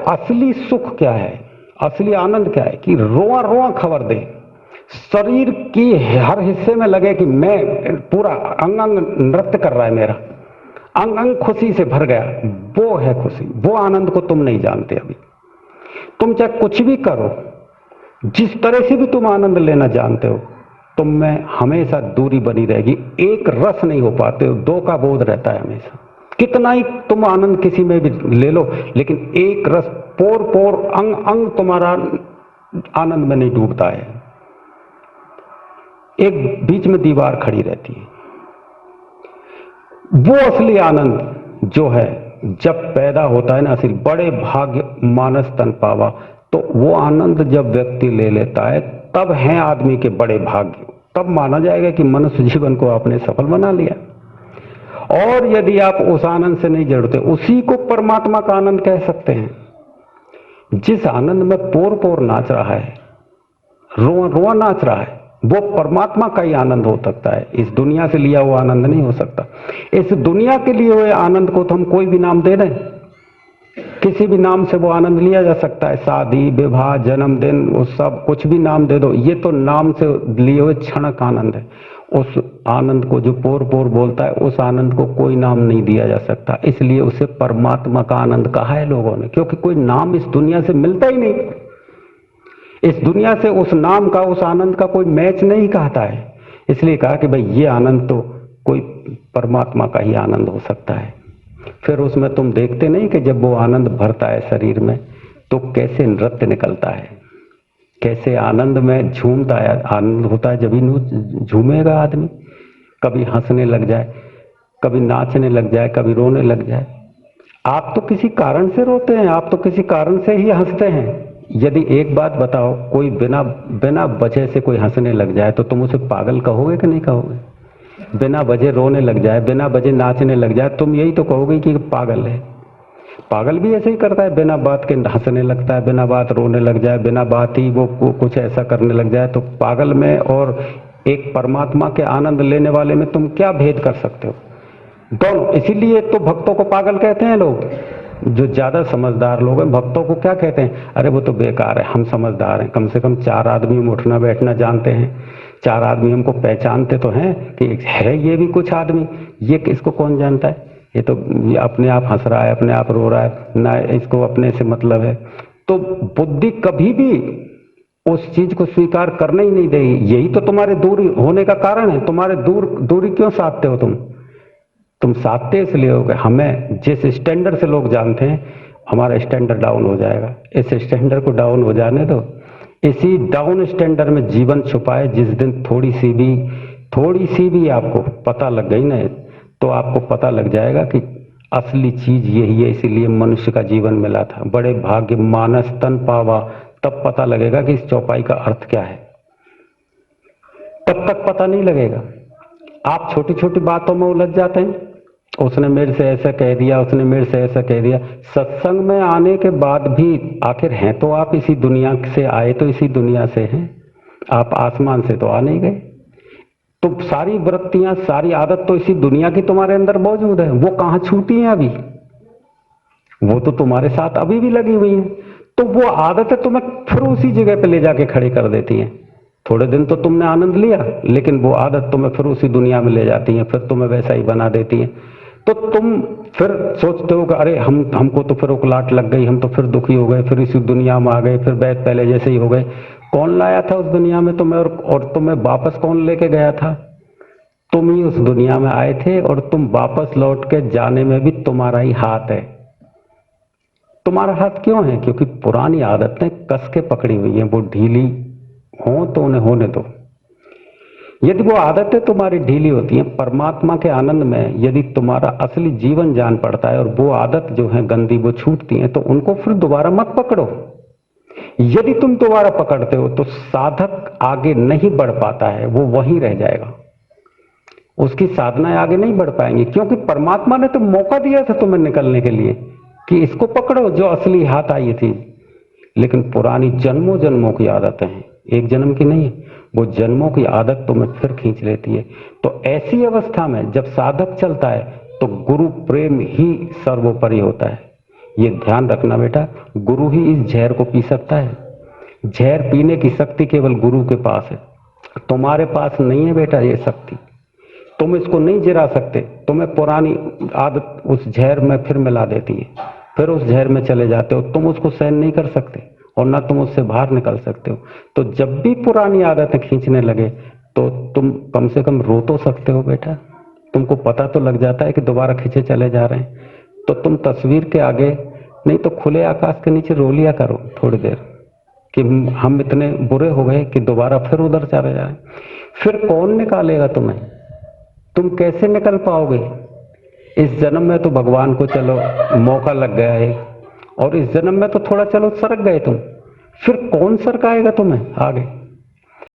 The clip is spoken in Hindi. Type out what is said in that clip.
असली सुख क्या है, असली आनंद क्या है कि रोआ रोआ खबर दे, शरीर की हर हिस्से में लगे कि मैं पूरा अंग अंग नृत्य कर रहा है, मेरा अंग अंग खुशी से भर गया। वो है खुशी, वो आनंद को तुम नहीं जानते अभी। तुम चाहे कुछ भी करो, जिस तरह से भी तुम आनंद लेना जानते हो, तुम में हमेशा दूरी बनी रहेगी, एक रस नहीं हो पाते हो, दो का बोध रहता है हमेशा। कितना ही तुम आनंद किसी में भी ले लो, लेकिन एक रस पोर पोर अंग अंग तुम्हारा आनंद में नहीं डूबता है। एक बीच में दीवार खड़ी रहती है। वो असली आनंद जो है जब पैदा होता है ना, असली बड़े भाग्य मानस तन पावा, तो वो आनंद जब व्यक्ति ले लेता है तब है आदमी के बड़े भाग्य। तब माना जाएगा कि मनुष्य जीवन को आपने सफल बना लिया। और यदि आप उस आनंद से नहीं जुड़ते, उसी को परमात्मा का आनंद कह सकते हैं। जिस आनंद में पोर पोर नाच रहा है, रोआ रोआ नाच रहा है, वो परमात्मा का ही आनंद हो सकता है। इस दुनिया से लिया हुआ आनंद नहीं हो सकता। इस दुनिया के लिए हुए आनंद को तो हम कोई भी नाम दे दें, किसी भी नाम से वो आनंद लिया जा सकता है। शादी, विवाह, जन्मदिन, वो सब कुछ भी नाम दे दो, ये तो नाम से लिए हुए क्षणिक आनंद है। उस आनंद को जो पोर पोर बोलता है, उस आनंद को कोई नाम नहीं दिया जा सकता। इसलिए उसे परमात्मा का आनंद कहा है लोगों ने, क्योंकि कोई नाम इस दुनिया से मिलता ही नहीं। इस दुनिया से उस नाम का, उस आनंद का कोई मैच नहीं कहता है। इसलिए कहा कि भाई ये आनंद तो कोई परमात्मा का ही आनंद हो सकता है। फिर उसमें तुम देखते नहीं कि जब वो आनंद भरता है शरीर में तो कैसे नृत्य निकलता है, कैसे आनंद में झूमता है। आनंद होता है जब ही झूमेगा आदमी, कभी हंसने लग जाए, कभी नाचने लग जाए, कभी रोने लग जाए। आप तो किसी कारण से रोते हैं, आप तो किसी कारण से ही हंसते हैं। यदि एक बात बताओ, कोई बिना वजह से कोई हंसने लग जाए तो तुम उसे पागल कहोगे कि नहीं कहोगे? बिना वजह रोने लग जाए, बिना वजह नाचने लग जाए, तुम यही तो कहोगे कि पागल है। पागल भी ऐसे ही करता है, बिना बात के हंसने लगता है, बिना बात रोने लग जाए, बिना बात ही वो कुछ ऐसा करने लग जाए। तो पागल में और एक परमात्मा के आनंद लेने वाले में तुम क्या भेद कर सकते हो? दोनों। इसीलिए तो भक्तों को पागल कहते हैं लोग। जो ज्यादा समझदार लोग हैं, भक्तों को क्या कहते हैं? अरे वो तो बेकार है, हम समझदार हैं, कम से कम 4 आदमी में उठना बैठना जानते हैं, 4 आदमी हमको पहचानते तो हैं कि है ये भी कुछ आदमी। ये इसको कौन जानता है? ये तो ये अपने आप हंस रहा है, अपने आप रो रहा है, ना इसको अपने से मतलब है। तो बुद्धि कभी भी उस चीज को स्वीकार करने ही नहीं देगी। यही तो तुम्हारे दूर होने का कारण है। तुम्हारे दूरी क्यों साधते हो तुम साधते इसलिए हो गए। हमें जिस स्टैंडर्ड से लोग जानते हैं, हमारा स्टैंडर्ड डाउन हो जाएगा। इस स्टैंडर्ड को डाउन हो जाने दो। इसी डाउन स्टैंडर्ड में जीवन छुपाए। जिस दिन थोड़ी सी भी आपको पता लग गई ना, तो आपको पता लग जाएगा कि असली चीज यही है। इसीलिए मनुष्य का जीवन मिला था। बड़े भाग्य मानस तन पावा, तब पता लगेगा कि इस चौपाई का अर्थ क्या है। तब तक पता नहीं लगेगा। आप छोटी छोटी बातों में उलझ जाते हैं। उसने मेरे से ऐसा कह दिया, उसने मेरे से ऐसा कह दिया। सत्संग में आने के बाद भी आखिर हैं तो आप इसी दुनिया से आए, तो इसी दुनिया से हैं। आप आसमान से तो आ नहीं गए। तो सारी वृत्तियां, सारी आदत तो इसी दुनिया की तुम्हारे अंदर मौजूद है। वो कहां छूटी है अभी? वो तो तुम्हारे साथ अभी भी लगी हुई है। तो वो आदतें तुम्हें फिर उसी जगह पे ले जाके खड़े कर देती हैं। थोड़े दिन तो तुमने आनंद लिया, लेकिन वो आदत तुम्हें फिर उसी दुनिया में ले जाती है, फिर तुम्हें वैसा ही बना देती है। तो तुम फिर सोचते हो कि अरे हमको तो फिर उकलाहट लग गई, हम तो फिर दुखी हो गए, फिर इसी दुनिया में आ गए, फिर बैठ पहले जैसे ही हो गए। कौन लाया था उस दुनिया में तुम्हें, और तुम्हें वापस कौन लेके गया था? तुम ही उस दुनिया में आए थे, और तुम वापस लौट के जाने में भी तुम्हारा ही हाथ है। तुम्हारा हाथ क्यों है? क्योंकि पुरानी आदतें कस के पकड़ी हुई हैं। वो ढीली हो तो उन्हें होने दो। यदि वो आदतें तुम्हारी ढीली होती हैं, परमात्मा के आनंद में यदि तुम्हारा असली जीवन जान पड़ता है और वो आदत जो है गंदी वो छूटती है, तो उनको फिर दोबारा मत पकड़ो। यदि तुम दोबारा पकड़ते हो तो साधक आगे नहीं बढ़ पाता है, वो वहीं रह जाएगा। उसकी साधनाएं आगे नहीं बढ़ पाएंगी, क्योंकि परमात्मा ने तो मौका दिया था तुम्हें निकलने के लिए कि इसको पकड़ो जो असली हाथ आई थी। लेकिन पुरानी जन्मों जन्मों की आदतें हैं, एक जन्म की नहीं, वो जन्मों की आदत तुम्हें फिर खींच लेती है। तो ऐसी अवस्था में जब साधक चलता है तो गुरु प्रेम ही सर्वोपरि होता है। ये ध्यान रखना बेटा, गुरु ही इस जहर को पी सकता है। जहर पीने की शक्ति केवल गुरु के पास है, तुम्हारे पास नहीं है बेटा ये शक्ति। तुम इसको नहीं जिरा सकते, तुम्हें पुरानी आदत उस जहर में फिर मिला देती है, फिर उस जहर में चले जाते हो। तुम उसको सहन नहीं कर सकते और ना तुम उससे बाहर निकल सकते हो। तो जब भी पुरानी आदतें खींचने लगे तो तुम कम से कम रो तो सकते हो बेटा। तुमको पता तो लग जाता है कि दोबारा खींचे चले जा रहे हैं, तो तुम तस्वीर के आगे नहीं तो खुले आकाश के नीचे रो लिया करो थोड़ी देर कि हम इतने बुरे हो गए कि दोबारा फिर उधर चले जाए। फिर कौन निकालेगा तुम्हें? तुम कैसे निकल पाओगे? इस जन्म में तो भगवान को चलो मौका लग गया है, और इस जन्म में तो थोड़ा चलो सरक गए तुम, फिर कौन सरकाएगा तुम्हें आगे?